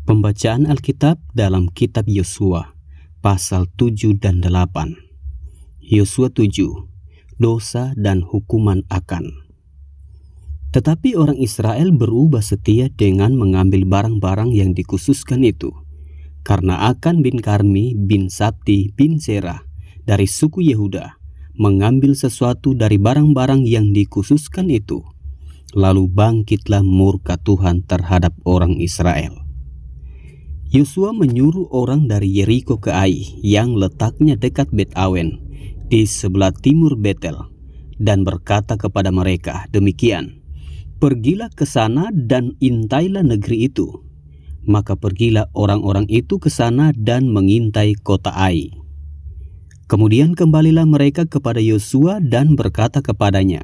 Pembacaan Alkitab dalam kitab Yosua, pasal 7 dan 8. Yosua 7, dosa dan hukuman akan. Tetapi orang Israel berubah setia dengan mengambil barang-barang yang dikhususkan itu, karena Akan bin Karmi bin Sabti bin Serah dari suku Yehuda mengambil sesuatu dari barang-barang yang dikhususkan itu. Lalu bangkitlah murka Tuhan terhadap orang Israel. Yosua menyuruh orang dari Yeriko ke Ai yang letaknya dekat Bet Awen di sebelah timur Betel, dan berkata kepada mereka demikian, "Pergilah ke sana dan intailah negeri itu." Maka pergilah orang-orang itu ke sana dan mengintai kota Ai. Kemudian kembalilah mereka kepada Yosua dan berkata kepadanya,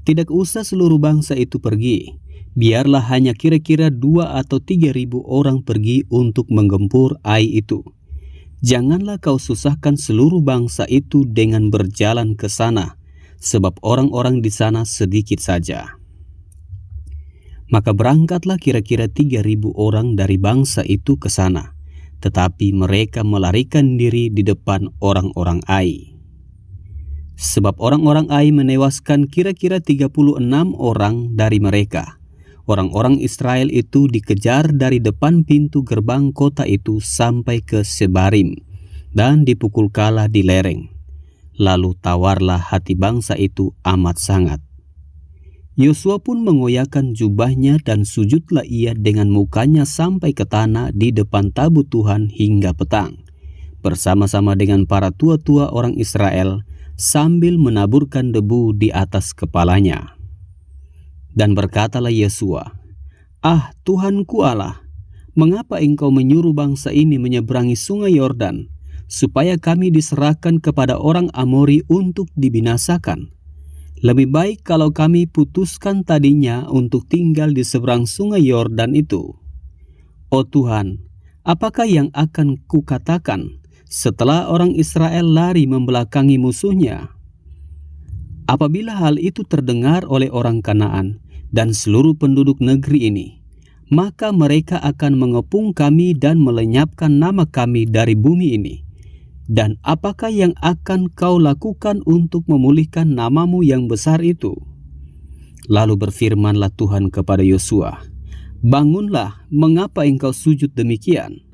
"Tidak usah seluruh bangsa itu pergi. Biarlah hanya kira-kira 2 atau 3.000 orang pergi untuk menggempur Ai itu. Janganlah kau susahkan seluruh bangsa itu dengan berjalan ke sana, sebab orang-orang di sana sedikit saja." Maka berangkatlah kira-kira 3.000 orang dari bangsa itu ke sana, tetapi mereka melarikan diri di depan orang-orang Ai. Sebab orang-orang Ai menewaskan kira-kira 36 orang dari mereka. Orang-orang Israel itu dikejar dari depan pintu gerbang kota itu sampai ke Sebarim dan dipukul kalah di lereng. Lalu tawarlah hati bangsa itu amat sangat. Yosua pun mengoyakkan jubahnya dan sujudlah ia dengan mukanya sampai ke tanah di depan tabut Tuhan hingga petang, bersama-sama dengan para tua-tua orang Israel sambil menaburkan debu di atas kepalanya. Dan berkatalah Yosua, "Ah, Tuhanku Allah, mengapa engkau menyuruh bangsa ini menyeberangi sungai Yordan, supaya kami diserahkan kepada orang Amori untuk dibinasakan? Lebih baik kalau kami putuskan tadinya untuk tinggal di seberang sungai Yordan itu. Oh Tuhan, apakah yang akan kukatakan setelah orang Israel lari membelakangi musuhnya? Apabila hal itu terdengar oleh orang Kanaan dan seluruh penduduk negeri ini, maka mereka akan mengepung kami dan melenyapkan nama kami dari bumi ini. Dan apakah yang akan kau lakukan untuk memulihkan namamu yang besar itu?" Lalu berfirmanlah Tuhan kepada Yosua, "Bangunlah, mengapa engkau sujud demikian?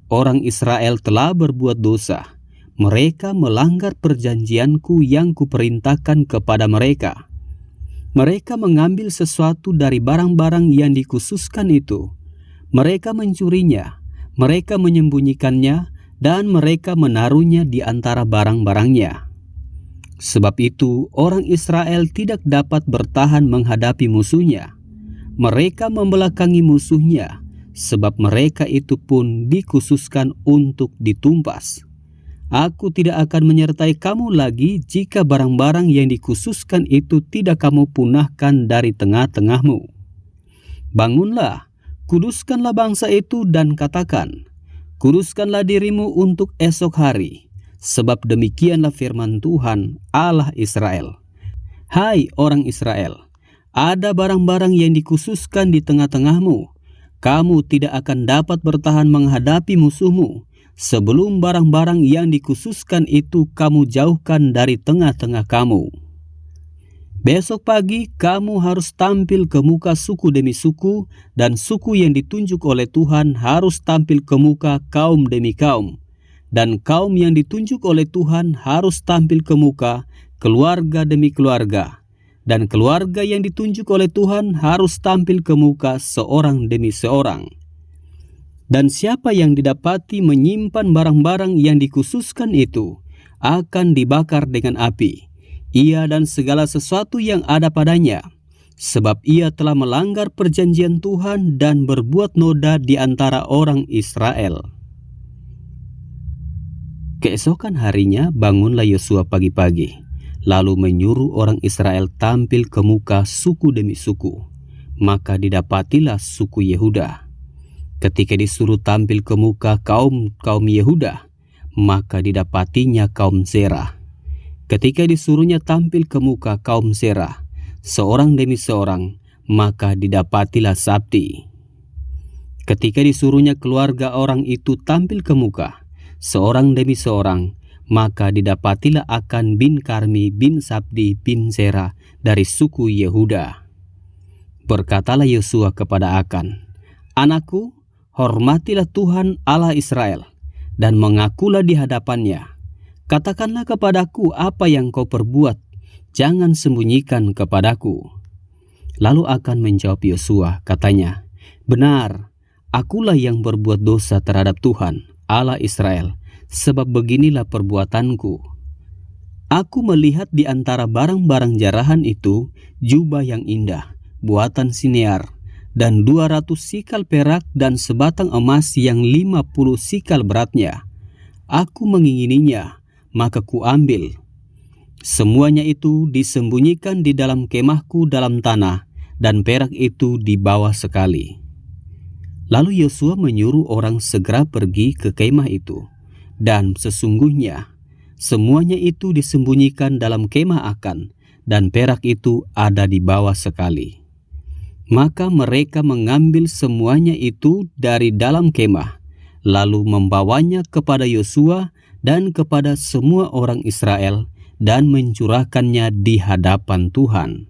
Orang Israel telah berbuat dosa. Mereka melanggar perjanjianku yang kuperintahkan kepada mereka. Mereka mengambil sesuatu dari barang-barang yang dikhususkan itu. Mereka mencurinya, mereka menyembunyikannya, dan mereka menaruhnya di antara barang-barangnya. Sebab itu orang Israel tidak dapat bertahan menghadapi musuhnya. Mereka membelakangi musuhnya, sebab mereka itu pun dikhususkan untuk ditumpas. Aku tidak akan menyertai kamu lagi jika barang-barang yang dikhususkan itu tidak kamu punahkan dari tengah-tengahmu. Bangunlah, kuduskanlah bangsa itu dan katakan, kuduskanlah dirimu untuk esok hari, sebab demikianlah firman Tuhan Allah Israel. Hai orang Israel, ada barang-barang yang dikhususkan di tengah-tengahmu. Kamu tidak akan dapat bertahan menghadapi musuhmu sebelum barang-barang yang dikhususkan itu kamu jauhkan dari tengah-tengah kamu. Besok pagi kamu harus tampil ke muka suku demi suku, dan suku yang ditunjuk oleh Tuhan harus tampil ke muka kaum demi kaum, dan kaum yang ditunjuk oleh Tuhan harus tampil ke muka keluarga demi keluarga, dan keluarga yang ditunjuk oleh Tuhan harus tampil ke muka seorang demi seorang. Dan siapa yang didapati menyimpan barang-barang yang dikhususkan itu akan dibakar dengan api, ia dan segala sesuatu yang ada padanya, sebab ia telah melanggar perjanjian Tuhan dan berbuat noda di antara orang Israel." Keesokan harinya bangunlah Yosua pagi-pagi, lalu menyuruh orang Israel tampil ke muka suku demi suku. Maka didapatilah suku Yehuda. Ketika disuruh tampil ke muka kaum Yehuda, maka didapatinya kaum Zerah. Ketika disuruhnya tampil ke muka kaum Zerah, seorang demi seorang, maka didapatilah Sabti. Ketika disuruhnya keluarga orang itu tampil ke muka, seorang demi seorang, maka didapatilah Akan bin Karmi bin Sabdi bin Zera dari suku Yehuda. Berkatalah Yosua kepada Akan, "Anakku, hormatilah Tuhan Allah Israel, dan mengakulah di hadapannya. Katakanlah kepadaku apa yang kau perbuat, jangan sembunyikan kepadaku." Lalu Akan menjawab Yosua, katanya, "Benar, akulah yang berbuat dosa terhadap Tuhan, Allah Israel, sebab beginilah perbuatanku. Aku melihat di antara barang-barang jarahan itu jubah yang indah, buatan Sinear, dan 200 sikal perak dan sebatang emas yang 50 sikal beratnya. Aku mengingininya, maka kuambil. Semuanya itu disembunyikan di dalam kemahku dalam tanah, dan perak itu dibawa sekali." Lalu Yosua menyuruh orang segera pergi ke kemah itu, dan sesungguhnya semuanya itu disembunyikan dalam kemah Akan, dan perak itu ada di bawah sekali. Maka mereka mengambil semuanya itu dari dalam kemah, lalu membawanya kepada Yosua dan kepada semua orang Israel, dan mencurahkannya di hadapan Tuhan.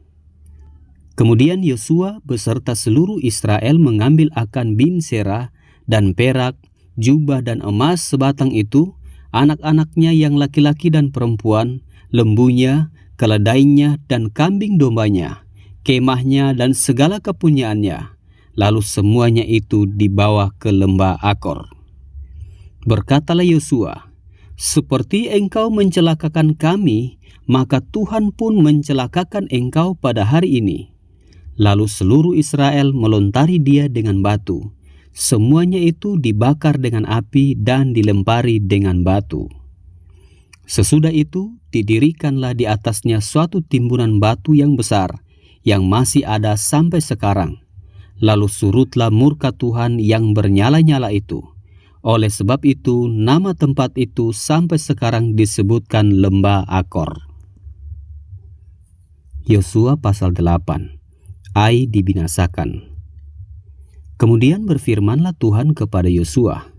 Kemudian Yosua beserta seluruh Israel mengambil Akan bin Zera dan perak, jubah dan emas sebatang itu, anak-anaknya yang laki-laki dan perempuan, lembunya, keledainya dan kambing dombanya, kemahnya dan segala kepunyaannya. Lalu semuanya itu dibawa ke lembah Akor. Berkatalah Yosua, "Seperti engkau mencelakakan kami, maka Tuhan pun mencelakakan engkau pada hari ini." Lalu seluruh Israel melontari dia dengan batu. Semuanya itu dibakar dengan api dan dilempari dengan batu. Sesudah itu didirikanlah di atasnya suatu timbunan batu yang besar, yang masih ada sampai sekarang. Lalu surutlah murka Tuhan yang bernyala-nyala itu. Oleh sebab itu nama tempat itu sampai sekarang disebutkan lembah Akor. Yosua pasal 8. Ai dibinasakan. Kemudian berfirmanlah Tuhan kepada Yosua,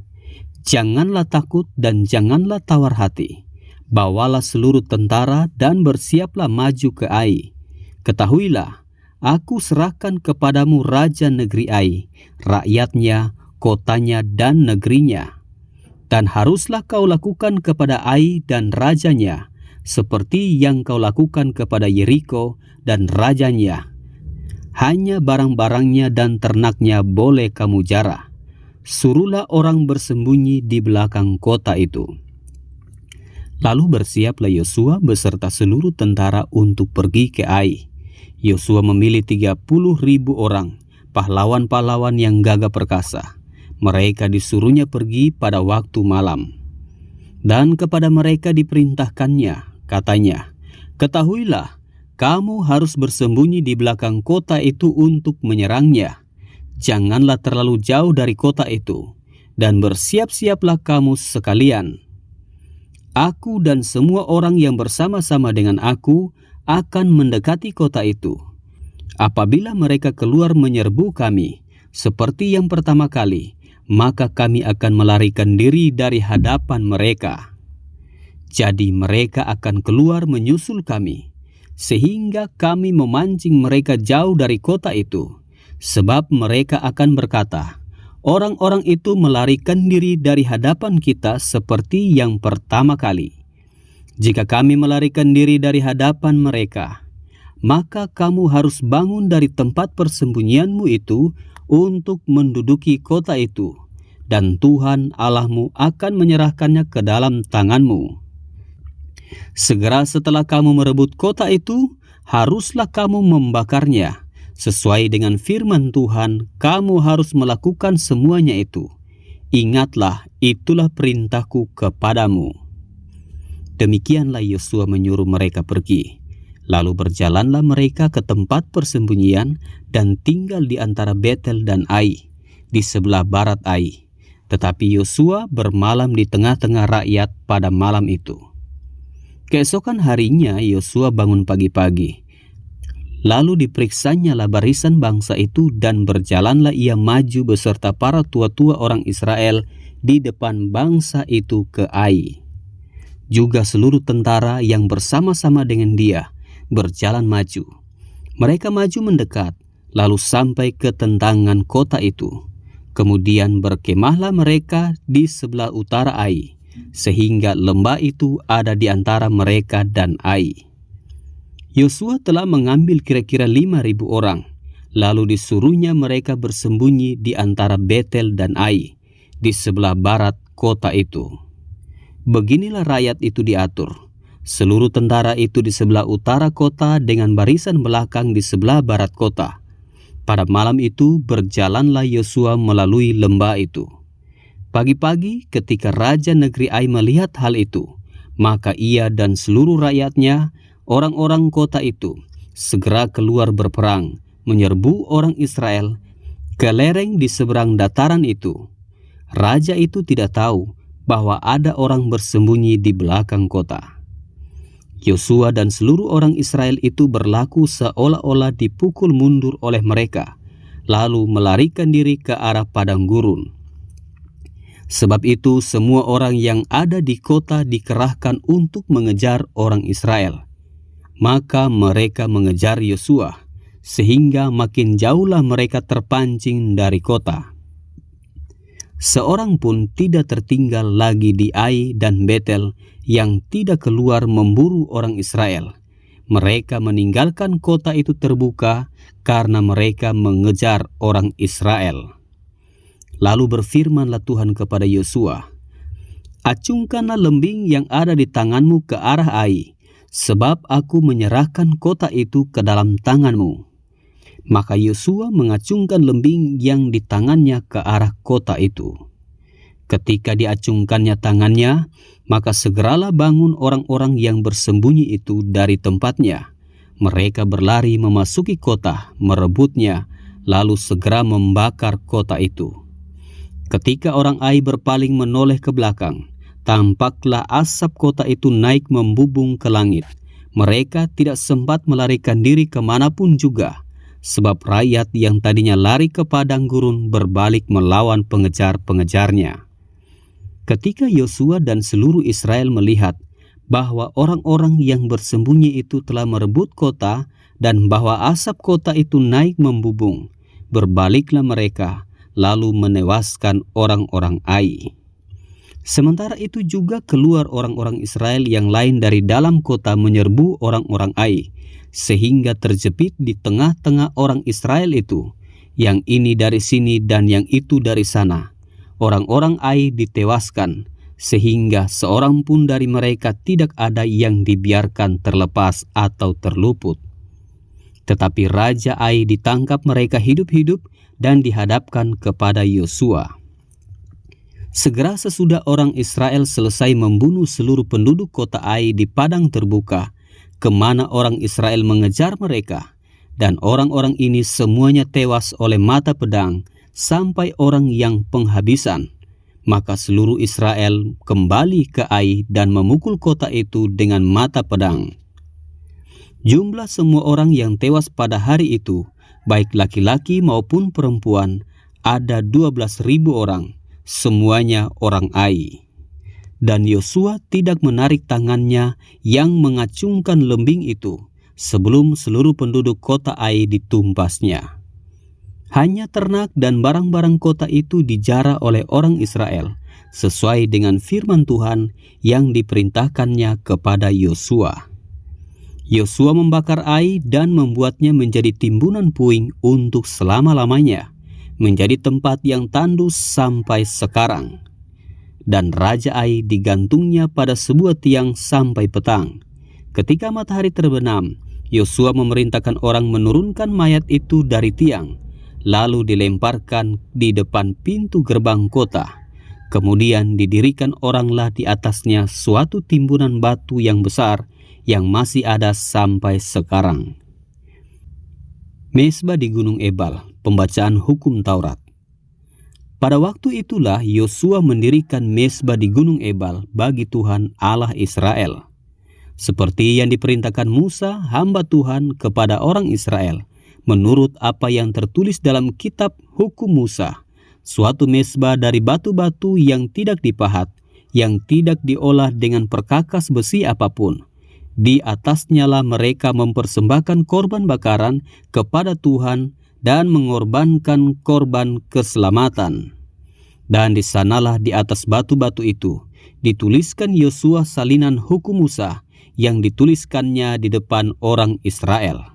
"Janganlah takut dan janganlah tawar hati. Bawalah seluruh tentara dan bersiaplah maju ke Ai. Ketahuilah, aku serahkan kepadamu raja negeri Ai, rakyatnya, kotanya dan negerinya. Dan haruslah kau lakukan kepada Ai dan rajanya, seperti yang kau lakukan kepada Yeriko dan rajanya. Hanya barang-barangnya dan ternaknya boleh kamu jarah. Suruhlah orang bersembunyi di belakang kota itu." Lalu bersiaplah Yosua beserta seluruh tentara untuk pergi ke Ai. Yosua memilih 30.000 orang, pahlawan-pahlawan yang gagah perkasa. Mereka disuruhnya pergi pada waktu malam. Dan kepada mereka diperintahkannya, katanya, "Ketahuilah, kamu harus bersembunyi di belakang kota itu untuk menyerangnya. Janganlah terlalu jauh dari kota itu, dan bersiap-siaplah kamu sekalian. Aku dan semua orang yang bersama-sama dengan aku akan mendekati kota itu. Apabila mereka keluar menyerbu kami, seperti yang pertama kali, maka kami akan melarikan diri dari hadapan mereka. Jadi mereka akan keluar menyusul kami, sehingga kami memancing mereka jauh dari kota itu. Sebab mereka akan berkata, orang-orang itu melarikan diri dari hadapan kita seperti yang pertama kali. Jika kami melarikan diri dari hadapan mereka, maka kamu harus bangun dari tempat persembunyianmu itu untuk menduduki kota itu, dan Tuhan Allahmu akan menyerahkannya ke dalam tanganmu. Segera setelah kamu merebut kota itu, haruslah kamu membakarnya. Sesuai dengan firman Tuhan, kamu harus melakukan semuanya itu. Ingatlah, itulah perintahku kepadamu." Demikianlah Yosua menyuruh mereka pergi. Lalu berjalanlah mereka ke tempat persembunyian dan tinggal di antara Betel dan Ai, di sebelah barat Ai. Tetapi Yosua bermalam di tengah-tengah rakyat pada malam itu. Keesokan harinya Yosua bangun pagi-pagi, Lalu diperiksanyalah barisan bangsa itu, dan berjalanlah ia maju beserta para tua-tua orang Israel di depan bangsa itu ke Ai. Juga seluruh tentara yang bersama-sama dengan dia berjalan maju. Mereka maju mendekat, lalu sampai ke tentangan kota itu. Kemudian berkemahlah mereka di sebelah utara Ai, sehingga lembah itu ada di antara mereka dan Ai. Yosua telah mengambil kira-kira 5.000 orang, lalu disuruhnya mereka bersembunyi di antara Betel dan Ai, di sebelah barat kota itu. Beginilah rakyat itu diatur. Seluruh tentara itu di sebelah utara kota dengan barisan belakang di sebelah barat kota. Pada malam itu berjalanlah Yosua melalui lembah itu. Pagi-pagi ketika raja negeri Ai melihat hal itu, maka ia dan seluruh rakyatnya, orang-orang kota itu, segera keluar berperang, menyerbu orang Israel ke lereng di seberang dataran itu. Raja itu tidak tahu bahwa ada orang bersembunyi di belakang kota. Yosua dan seluruh orang Israel itu berlaku seolah-olah dipukul mundur oleh mereka, lalu melarikan diri ke arah padang gurun. Sebab itu semua orang yang ada di kota dikerahkan untuk mengejar orang Israel. Maka mereka mengejar Yosua, sehingga makin jauhlah mereka terpancing dari kota. Seorang pun tidak tertinggal lagi di Ai dan Betel yang tidak keluar memburu orang Israel. Mereka meninggalkan kota itu terbuka karena mereka mengejar orang Israel. Lalu berfirmanlah Tuhan kepada Yosua, "Acungkanlah lembing yang ada di tanganmu ke arah Ai, sebab aku menyerahkan kota itu ke dalam tanganmu." Maka Yosua mengacungkan lembing yang di tangannya ke arah kota itu. Ketika diacungkannya tangannya, maka segeralah bangun orang-orang yang bersembunyi itu dari tempatnya. Mereka berlari memasuki kota, merebutnya, lalu segera membakar kota itu. Ketika orang Ai berpaling menoleh ke belakang, tampaklah asap kota itu naik membubung ke langit. Mereka tidak sempat melarikan diri kemanapun juga, sebab rakyat yang tadinya lari ke padang gurun berbalik melawan pengejar-pengejarnya. Ketika Yosua dan seluruh Israel melihat bahwa orang-orang yang bersembunyi itu telah merebut kota dan bahwa asap kota itu naik membubung, berbaliklah mereka lalu menewaskan orang-orang Ai. Sementara itu juga keluar orang-orang Israel yang lain dari dalam kota menyerbu orang-orang Ai, sehingga terjepit di tengah-tengah orang Israel itu, yang ini dari sini dan yang itu dari sana. Orang-orang Ai ditewaskan, sehingga seorang pun dari mereka tidak ada yang dibiarkan terlepas atau terluput. Tetapi Raja Ai ditangkap mereka hidup-hidup dan dihadapkan kepada Yosua. Segera sesudah orang Israel selesai membunuh seluruh penduduk kota Ai di padang terbuka, kemana orang Israel mengejar mereka, dan orang-orang ini semuanya tewas oleh mata pedang, sampai orang yang penghabisan. Maka seluruh Israel kembali ke Ai dan memukul kota itu dengan mata pedang. Jumlah semua orang yang tewas pada hari itu, baik laki-laki maupun perempuan, ada 12.000 orang, semuanya orang Ai. Dan Yosua tidak menarik tangannya yang mengacungkan lembing itu sebelum seluruh penduduk kota Ai ditumpasnya. Hanya ternak dan barang-barang kota itu dijara oleh orang Israel sesuai dengan firman Tuhan yang diperintahkannya kepada Yosua. Yosua membakar Ai dan membuatnya menjadi timbunan puing untuk selama-lamanya, menjadi tempat yang tandus sampai sekarang. Dan Raja Ai digantungnya pada sebuah tiang sampai petang. Ketika matahari terbenam, Yosua memerintahkan orang menurunkan mayat itu dari tiang, lalu dilemparkan di depan pintu gerbang kota. Kemudian didirikan oranglah di atasnya suatu timbunan batu yang besar yang masih ada sampai sekarang. Mezbah di Gunung Ebal, pembacaan hukum Taurat. Pada waktu itulah Yosua mendirikan mezbah di Gunung Ebal bagi Tuhan Allah Israel. seperti yang diperintahkan Musa, hamba Tuhan, kepada orang Israel, menurut apa yang tertulis dalam kitab hukum Musa, suatu mezbah dari batu-batu yang tidak dipahat, yang tidak diolah dengan perkakas besi apapun. Di atasnya lah mereka mempersembahkan korban bakaran kepada Tuhan dan mengorbankan korban keselamatan. Dan di sanalah di atas batu-batu itu dituliskan Yosua salinan hukum Musa yang dituliskannya di depan orang Israel.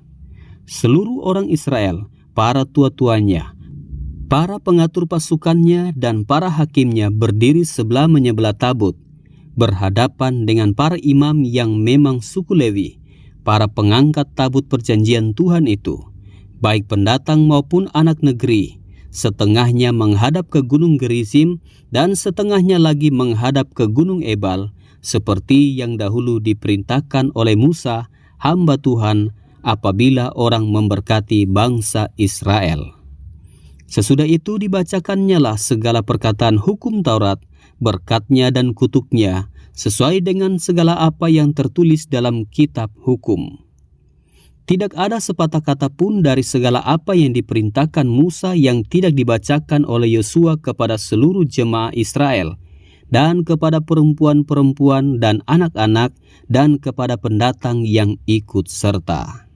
Seluruh orang Israel, para tua-tuanya, para pengatur pasukannya dan para hakimnya berdiri sebelah menyebelah tabut, berhadapan dengan para imam yang memang suku Lewi, para pengangkat tabut perjanjian Tuhan itu, baik pendatang maupun anak negeri. Setengahnya menghadap ke Gunung Gerizim dan setengahnya lagi menghadap ke Gunung Ebal, seperti yang dahulu diperintahkan oleh Musa, hamba Tuhan, apabila orang memberkati bangsa Israel. Sesudah itu dibacakannya lah segala perkataan hukum Taurat, berkatnya dan kutuknya, sesuai dengan segala apa yang tertulis dalam kitab hukum. Tidak ada sepatah kata pun dari segala apa yang diperintahkan Musa yang tidak dibacakan oleh Yosua kepada seluruh jemaah Israel, dan kepada perempuan-perempuan dan anak-anak, dan kepada pendatang yang ikut serta.